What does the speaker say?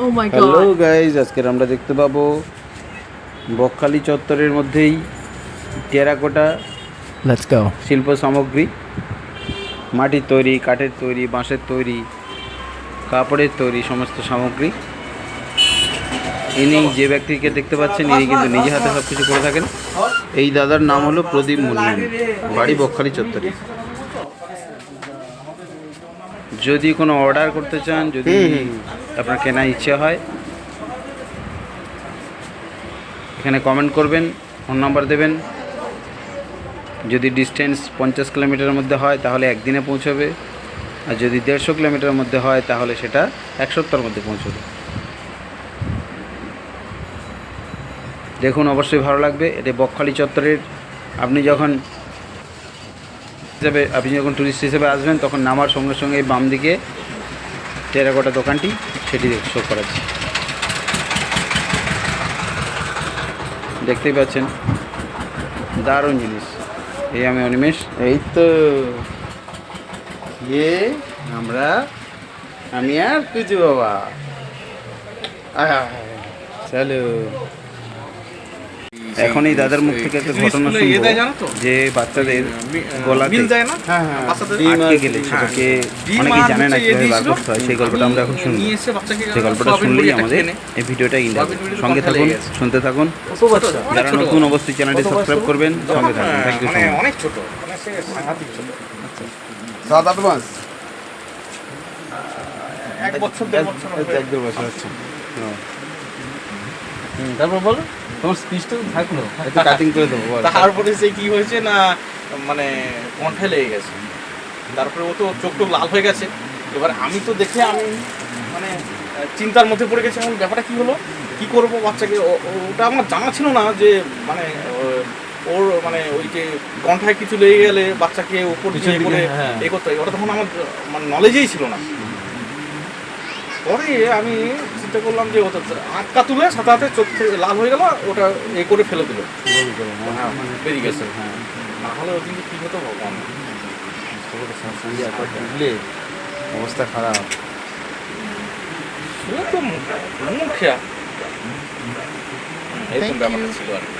Oh my hello god. Guys, আজকের আমরা দেখতে পাবো বকখালি চত্বরের মধ্যেই টেরাকোটা Let's go. শিল্প সামগ্রী, মাটির তৈরি, কাঠের তৈরি, বাঁশের তৈরি, কাপড়ের তৈরি সমস্ত সামগ্রী। ইনি যে ব্যক্তিকে দেখতে পাচ্ছেন, ইনি কিন্তু নিজে হাতে সব কিছু করে থাকেন। এই দাদার নাম হলো প্রদীপ মুন্ডান, বাড়ি বকখালি চত্বরে। যদি কোনো অর্ডার করতে চান, যদি আপনার কেনার ইচ্ছে হয়, এখানে কমেন্ট করবেন, ফোন নাম্বার দেবেন। যদি ডিস্টেন্স 50 কিলোমিটারের মধ্যে হয় তাহলে একদিনে পৌঁছবে, আর যদি 150 কিলোমিটারের মধ্যে হয় তাহলে সেটা 1 সপ্তাহের মধ্যে পৌঁছবে। দেখুন, অবশ্যই ভালো লাগবে। এটা বকখালি চত্বরের, আপনি যখন ট্যুরিস্ট হিসেবে আসবেন তখন নামার সঙ্গে সঙ্গে বাম দিকে টেরাকোটা দোকানটি, সেটি শো করাচ্ছি, দেখতেই পাচ্ছেন। দারুণ জিনিস। এই আমি অনিমেষ, এই তো আমি আর কিছু বাবা চলো। এখন এই দাদার মুখ থেকে একটা ঘটনা শুনবো যে বাচ্চাদের গলাতে ডিম আটকে গেলে সেটাকে অনেকেই জানে না কিভাবে বার করতে হয়। সেই গল্পটা আমরা এখন শুনবো। সেই গল্পটা শুনলেই আমাদের এই ভিডিওটা সঙ্গে থাকুন, শুনতে থাকুন। যারা নতুন অবশ্যই চ্যানেলটি সাবস্ক্রাইব করবেন, সঙ্গে থাকুন। Thank you so much. অনেক ছোট, মানে সে সাংঘাতিক ছোট। 7-8 মাস, 1 বছর 1.5 বছর, 1-2 বছর হচ্ছে। তারপর বলো, তোমার স্পিচটা থাকলো, একটু কাটিং করে দেবো। তারপরে সে কি হয়েছে না, মানে কণ্ঠে লেগে গেছে। তারপরে ও তো চোখ টোক লাল হয়ে গেছে। এবার আমি তো দেখে আমি মানে চিন্তার মধ্যে পড়ে গেছি, এখন ব্যাপারটা কী হলো, কী করবো বাচ্চাকে। ওটা আমার জানা ছিল না যে মানে ওর মানে ওই যে কণ্ঠায় কিছু লেগে গেলে বাচ্চাকে উপর দিয়ে করে এ করতে হয়। ওটা তখন আমার মানে নলেজেই ছিল না। পরে আমি চিন্তা করলাম যে ওটা আটকা তুলে সাথে সাথে চোখ থেকে লাল হয়ে গেল, ওটা এ করে ফেলে দিল, বেরিয়ে গেছে। হ্যাঁ, না হলে ওই দিনকে কী হতো ভগবান, অবস্থা খারাপ। সে তো মুখিয়া এরকম ব্যাপারটা ছিল আর কি।